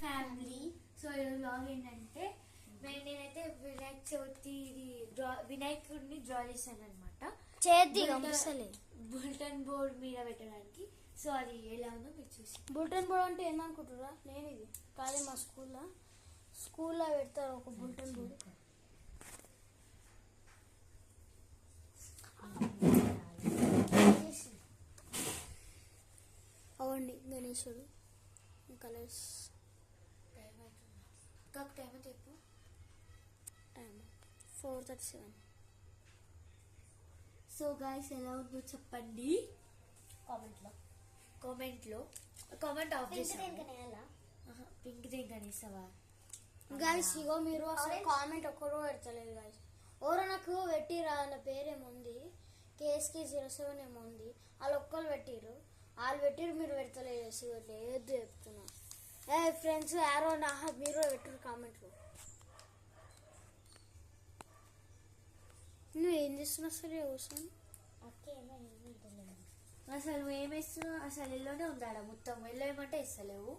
Family. So ఈ vlog ఏంటంటే నేనైతే వినాయక చవితి వినాయకుడిని డ్రా చేశాను అనమాట, బుల్టన్ బోర్డ్ మీద పెట్టడానికి. సో అది ఎలా ఉందో మీరు చూసి. బుల్టన్ బోర్డ్ అంటే ఏందనుకుంటురా? నేను ఇది కాదే, మా స్కూల్లో పెడతారు ఒక బుల్టన్ బోర్డ్. అవండి గణేశుడు కలర్స్. టైం చెప్పు. 4:37. సో గాయ్స్ ఎలా ఉందో చెప్పండి కామెంట్ ఆఫ్ చేసావా? పింక్ దేని కనేసావా గాయస్? ఇగో మీరు అసలు కామెంట్ ఒక్కరో పెడతలేదు గాయస్. ఎవరో నాకు పెట్టిరా, నా పేరేముంది KSK07 ఏమో ఉంది, వాళ్ళు ఒక్కరు పెట్టిర్రు, మీరు పెడతలేదు. ఏదో చెప్తున్నా ఫ్రెండ్స్, యారో మీరు పెట్టిరు కామెంట్లో. నువ్వు ఏం చేస్తున్నావు సరే కూర్చొని? అసలు నువ్వు ఏమేస్తున్నావు? అసలు ఎల్లోనే ఉందాడ మొత్తం. ఎల్లో ఏమంటే ఇస్తలేవు.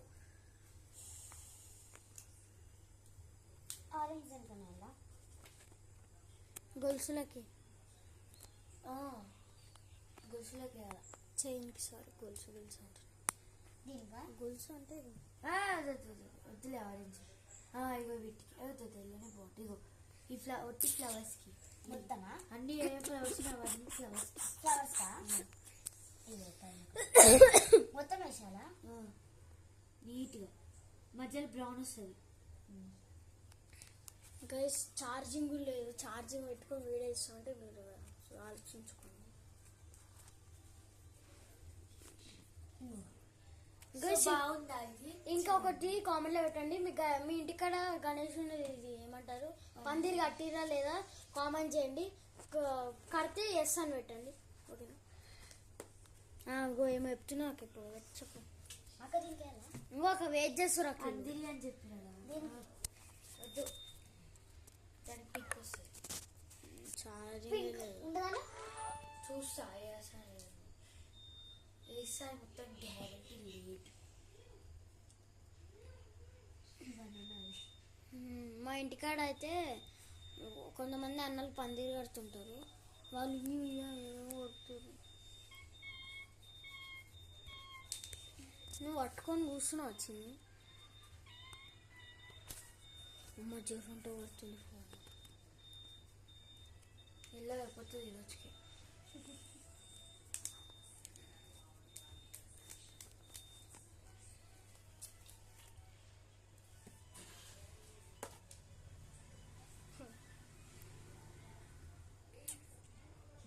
గొలుసులకి చైన్కి సారీ గొలుసు అంటారు. గొలుసు అంటే వద్దులే ఆరెంజ్. ఇగో వీటికి ఎల్లోనే బాగుంటుంది. ఇగో ఈ ఒట్టి ఫ్లవర్స్కి మొత్తమా అన్ని ఏ ఫ్లవర్స్ అవన్నీ ఫ్లవర్స్ మొత్తం వేసాలా నీట్గా. మధ్యలో బ్రౌన్ వస్తుంది. గైస్ ఛార్జింగ్ లేదు, ఛార్జింగ్ పెట్టుకొని వీడియో ఇస్తుంటే మీరు ఆలోచించుకోండి. ఇంకొకటి కామెంట్ లో పెట్టండి, మీ ఇంటికాడ గణేశుని ఇది ఏమంటారు పందిరి కట్టిరా లేదా కామెంట్ చేయండి. కడితే ఎస్ అని పెట్టండి, ఓకేనా? ఏమో చెప్తున్నా నాకు ఇప్పుడు చెప్పు. ఇంకొక వెయిట్ చేస్తారు పందిరి అని చెప్పిన చూస్తా మొత్తం గ్యారెంటీ లేట్. మా ఇంటికాడ అయితే కొంతమంది అన్నలు పందిరి కడుతుంటారు, వాళ్ళు కొడుతారు. నువ్వు పట్టుకొని కూర్చున్నావు వచ్చింది. అమ్మ జ్వరంతో పడుతుంది. ఎలా అయిపోతుంది ఈరోజుకి.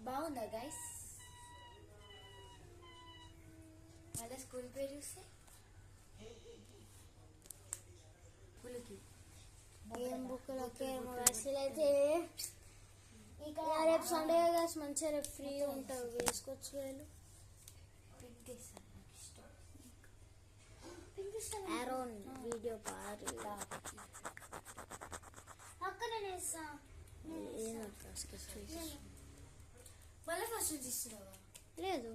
బాగుందా గైస్? మళ్ళీ స్కూల్ పేరు చూస్తే పులికి ఏం బుక్లకి అయితే రేపు సండే గాస్ మంచిగా రేపు ఫ్రీ ఉంటావు, వేసుకోవచ్చు. వేలు ఆరోన్ వీడియో పారు మళ్ళీ ఫస్ట్ తీస్తున్నావా? లేదు,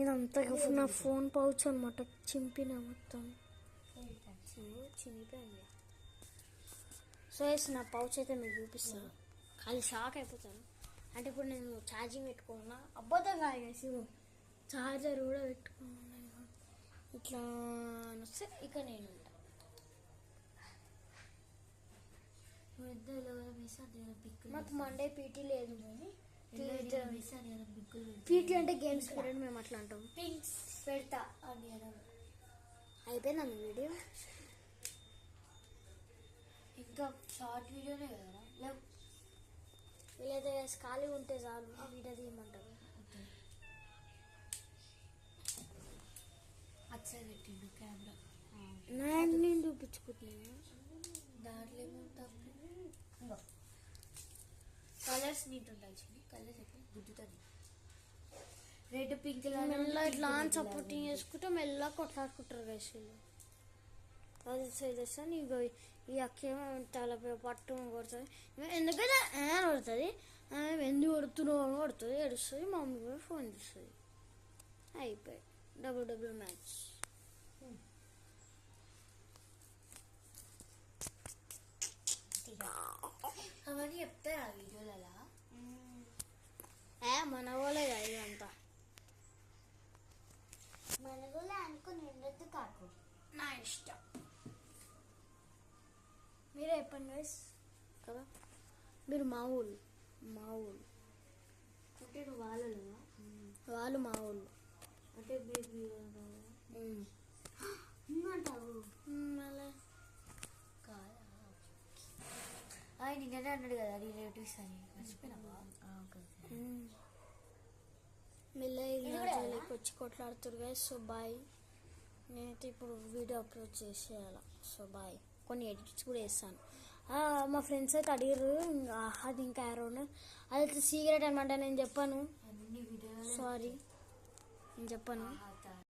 ఇదంతా నా ఫోన్ పౌచ్ అనమాట, చింపిన మొత్తం చినిపోయింది. సో నా పౌచ్ అయితే మీకు చూపిస్తాను, అది షాక్ అయిపోతాను. అంటే ఇప్పుడు నేను ఛార్జింగ్ పెట్టుకున్నా, అబ్బోతం కాదు, ఛార్జర్ కూడా పెట్టుకున్నా. ఇట్లా వస్తే ఇక నేను మాకు మండే పీటీ లేదు, పీటీ అంటే గేమ్స్ పీరియడ్, మేము అట్లా అంటాం. పింక్స్ పెడతా అని అయిపోయిందా మీ వీడియో? ఇంకా షార్ట్ వీడియోనే కదా, వీలైతే ఖాళీ ఉంటే చాలు వీడియో తీయమంటారు. అచ్చా పెట్టిండు కెమెరా, నేను చూపించుకుంటున్నా. దాంట్లో కలర్స్ నీట్ ఉండాలి. కలర్స్ అయితే గుద్దుతుంది. రెడ్ పింక్ మెల్ల ఇట్లా సపోర్టింగ్ చేసుకుంటే మెల్ల కొట్లాడుకుంటారు గైసులు. అది చేస్తాను. ఇక ఈ అక్కేమో తలపై పట్టు కొడుతుంది, ఎందుకైనా కొడుతుంది, ఎందుకు కొడుతున్నావు అని కొడుతుంది, ఏడుస్తుంది. మా మమ్మీ ఫోన్ చేస్తుంది, అయిపోయి డబుల్ మ్యాచ్. అవన్నీ చెప్తారా వీడియోలలో? మన వాళ్ళే కదా ఇదంతా. మనగులా అనుకుని ఉండొద్దు కాకు. నా ఇష్టం. మీరే చెప్పండి గైస్ కదా, మీరు మా ఊళ్ళు అంటే నువ్వు వాళ్ళు వాళ్ళు మా ఊళ్ళు అంటే అంటావు అలా ఆయన నిన్ననే అన్నాడు కదా రిలేటివ్స్ అని, మర్చిపోయినావా? మెల్లకి వచ్చి కొట్లాడుతారు గైస్. So bye. నేనైతే ఇప్పుడు వీడియో అప్లోడ్ చేసేయాలి. So bye. కొన్ని ఎడిట్స్ కూడా వేస్తాను. మా ఫ్రెండ్స్ అయితే అడిగారు అది ఇంకా అరౌండ్ అదైతే సీక్రెట్ అనమాట. నేను చెప్పాను, అన్ని వీడియోలు సారీ నేను చెప్పాను.